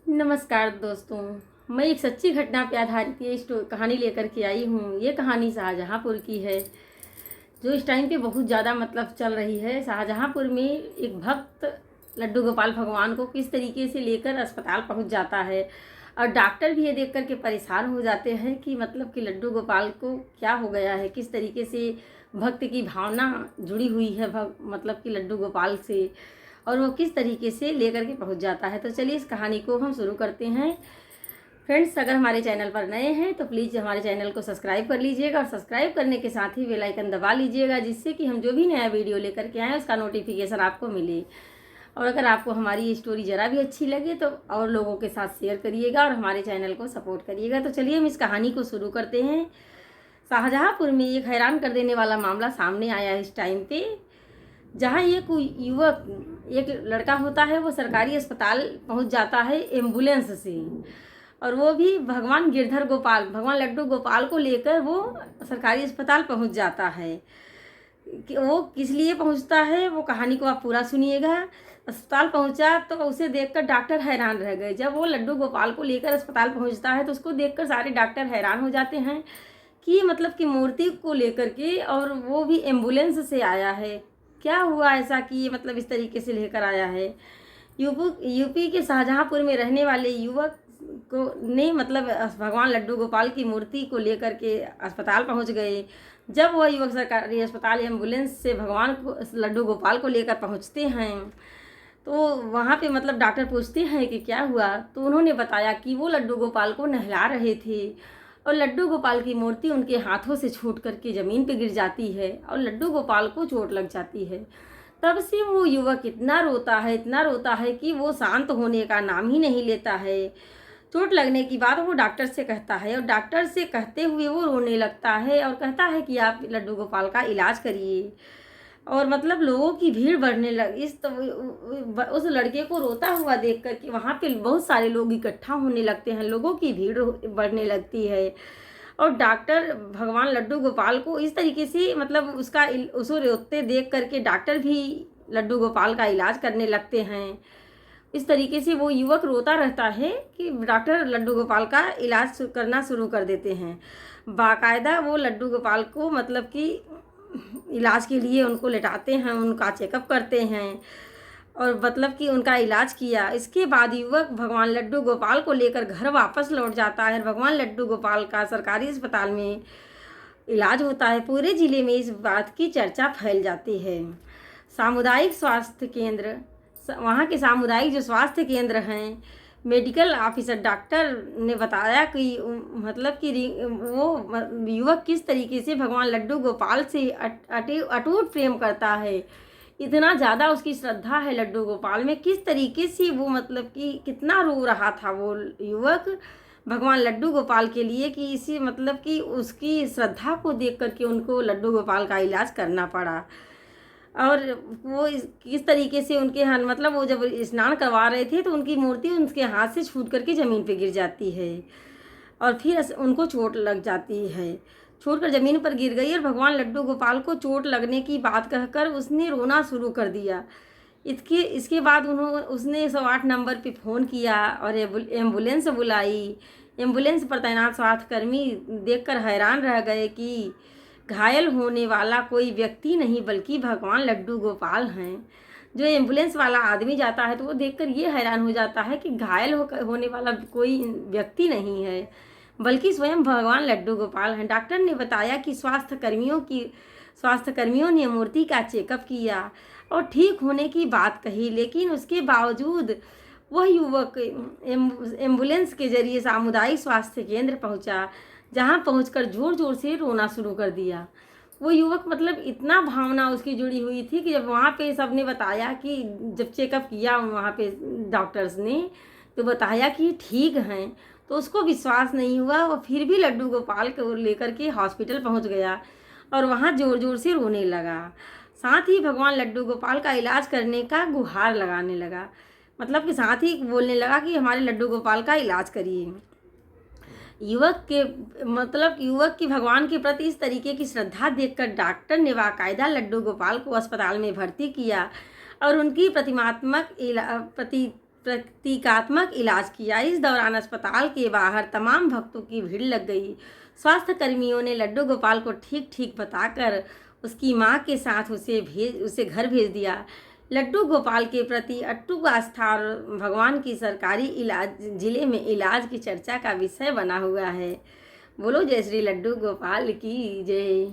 नमस्कार दोस्तों। मैं एक सच्ची घटना पे आधारित ये कहानी लेकर के आई हूँ। ये कहानी शाहजहाँपुर की है, जो इस टाइम पे बहुत ज़्यादा चल रही है। शाहजहाँपुर में एक भक्त लड्डू गोपाल भगवान को किस तरीके से लेकर अस्पताल पहुँच जाता है, और डॉक्टर भी ये देख कर के परेशान हो जाते हैं कि कि लड्डू गोपाल को क्या हो गया है, किस तरीके से भक्त की भावना जुड़ी हुई है कि लड्डू गोपाल से, और वो किस तरीके से लेकर के पहुंच जाता है। तो चलिए इस कहानी को हम शुरू करते हैं। फ्रेंड्स, अगर हमारे चैनल पर नए हैं तो प्लीज़ हमारे चैनल को सब्सक्राइब कर लीजिएगा, और सब्सक्राइब करने के साथ ही बेल आइकन दबा लीजिएगा, जिससे कि हम जो भी नया वीडियो लेकर के आएँ उसका नोटिफिकेशन आपको मिले। और अगर आपको हमारी ये स्टोरी ज़रा भी अच्छी लगे तो और लोगों के साथ शेयर करिएगा और हमारे चैनल को सपोर्ट करिएगा। तो चलिए हम इस कहानी को शुरू करते हैं। शाहजहाँपुर में एक हैरान कर देने वाला मामला सामने आया है इस टाइम पे, जहाँ एक युवक, एक लड़का होता है, वो सरकारी अस्पताल पहुंच जाता है एम्बुलेंस से, और वो भी भगवान लड्डू गोपाल को लेकर वो सरकारी अस्पताल पहुंच जाता है। कि वो किस लिए पहुंचता है वो कहानी को आप पूरा सुनिएगा। अस्पताल पहुंचा तो उसे देखकर डॉक्टर हैरान रह गए। जब वो लड्डू गोपाल को लेकर अस्पताल पहुंचता है तो उसको देखकर सारे डॉक्टर हैरान हो जाते हैं कि कि मूर्ति को लेकर के, और वो भी एम्बुलेंस से आया है। क्या हुआ ऐसा कि ये इस तरीके से लेकर आया है। यूपी के शाहजहाँपुर में रहने वाले युवक को ने भगवान लड्डू गोपाल की मूर्ति को लेकर के अस्पताल पहुंच गए। जब वह युवक सरकारी अस्पताल एम्बुलेंस से भगवान को लड्डू गोपाल को लेकर पहुंचते हैं तो वहाँ पे डॉक्टर पूछते हैं कि क्या हुआ। तो उन्होंने बताया कि वो लड्डू गोपाल को नहला रहे थे, और लड्डू गोपाल की मूर्ति उनके हाथों से छूट करके ज़मीन पे गिर जाती है और लड्डू गोपाल को चोट लग जाती है। तब से वो युवक इतना रोता है कि वो शांत होने का नाम ही नहीं लेता है। चोट लगने की बात वो डॉक्टर से कहता है, और डॉक्टर से कहते हुए वो रोने लगता है और कहता है कि आप लड्डू गोपाल का इलाज करिए। और लोगों की भीड़ बढ़ने लग उस लड़के को रोता हुआ देख कर के वहाँ पे बहुत सारे लोग इकट्ठा होने लगते हैं, लोगों की भीड़ बढ़ने लगती है। और डॉक्टर भगवान लड्डू गोपाल को इस तरीके से उसको रोते देख करके डॉक्टर भी लड्डू गोपाल का इलाज करने लगते हैं। इस तरीके से वो युवक रोता रहता है कि डॉक्टर लड्डू गोपाल का इलाज करना शुरू कर देते हैं। बाकायदा वो लड्डू गोपाल को कि इलाज के लिए उनको लेटाते हैं, उनका चेकअप करते हैं, और कि उनका इलाज किया। इसके बाद युवक भगवान लड्डू गोपाल को लेकर घर वापस लौट जाता है। भगवान लड्डू गोपाल का सरकारी अस्पताल में इलाज होता है। पूरे ज़िले में इस बात की चर्चा फैल जाती है। सामुदायिक स्वास्थ्य केंद्र, वहाँ के सामुदायिक जो स्वास्थ्य केंद्र हैं, मेडिकल ऑफिसर डॉक्टर ने बताया कि कि वो युवक किस तरीके से भगवान लड्डू गोपाल से अटूट प्रेम करता है। इतना ज़्यादा उसकी श्रद्धा है लड्डू गोपाल में। किस तरीके से वो कि कितना रो रहा था वो युवक भगवान लड्डू गोपाल के लिए, कि इसी कि उसकी श्रद्धा को देख करके उनको लड्डू गोपाल का इलाज करना पड़ा। और वो किस तरीके से उनके वो जब स्नान करवा रहे थे तो उनकी मूर्ति उनके हाथ से छूट करके ज़मीन पे गिर जाती है, और फिर उनको चोट लग जाती है, छूट कर ज़मीन पर गिर गई। और भगवान लड्डू गोपाल को चोट लगने की बात कहकर उसने रोना शुरू कर दिया। इसके बाद उसने 108 नंबर पे फ़ोन किया और एम्बुलेंस बुलाई। एम्बुलेंस पर तैनात स्वास्थ्यकर्मी देखकर हैरान रह गए कि घायल होने वाला कोई व्यक्ति नहीं बल्कि भगवान लड्डू गोपाल हैं। जो एम्बुलेंस वाला आदमी जाता है तो वो देखकर ये हैरान हो जाता है कि घायल होने वाला कोई व्यक्ति नहीं है बल्कि स्वयं भगवान लड्डू गोपाल हैं। डॉक्टर ने बताया कि स्वास्थ्यकर्मियों ने मूर्ति का चेकअप किया और ठीक होने की बात कही, लेकिन उसके बावजूद वह युवक एम्बुलेंस के जरिए सामुदायिक स्वास्थ्य केंद्र पहुंचा, जहां पहुंचकर ज़ोर ज़ोर से रोना शुरू कर दिया। वो युवक इतना भावना उसकी जुड़ी हुई थी कि जब वहाँ पे सबने बताया कि जब चेकअप किया वहाँ पे डॉक्टर्स ने तो बताया कि ठीक हैं, तो उसको विश्वास नहीं हुआ। वो फिर भी लड्डू गोपाल को लेकर के हॉस्पिटल पहुँच गया और वहाँ ज़ोर ज़ोर से रोने लगा। साथ ही भगवान लड्डू गोपाल का इलाज करने का गुहार लगाने लगा, कि साथ ही बोलने लगा कि हमारे लड्डू गोपाल का इलाज करिए। युवक की भगवान के प्रति इस तरीके की श्रद्धा देखकर डॉक्टर ने बाकायदा लड्डू गोपाल को अस्पताल में भर्ती किया और उनकी प्रतीकात्मक इलाज किया। इस दौरान अस्पताल के बाहर तमाम भक्तों की भीड़ लग गई। स्वास्थ्य कर्मियों ने लड्डू गोपाल को ठीक ठीक बताकर उसकी माँ के साथ उसे घर भेज दिया। लड्डू गोपाल के प्रति अटूट आस्था और भगवान की सरकारी इलाज जिले में इलाज की चर्चा का विषय बना हुआ है। बोलो जय श्री लड्डू गोपाल की जय।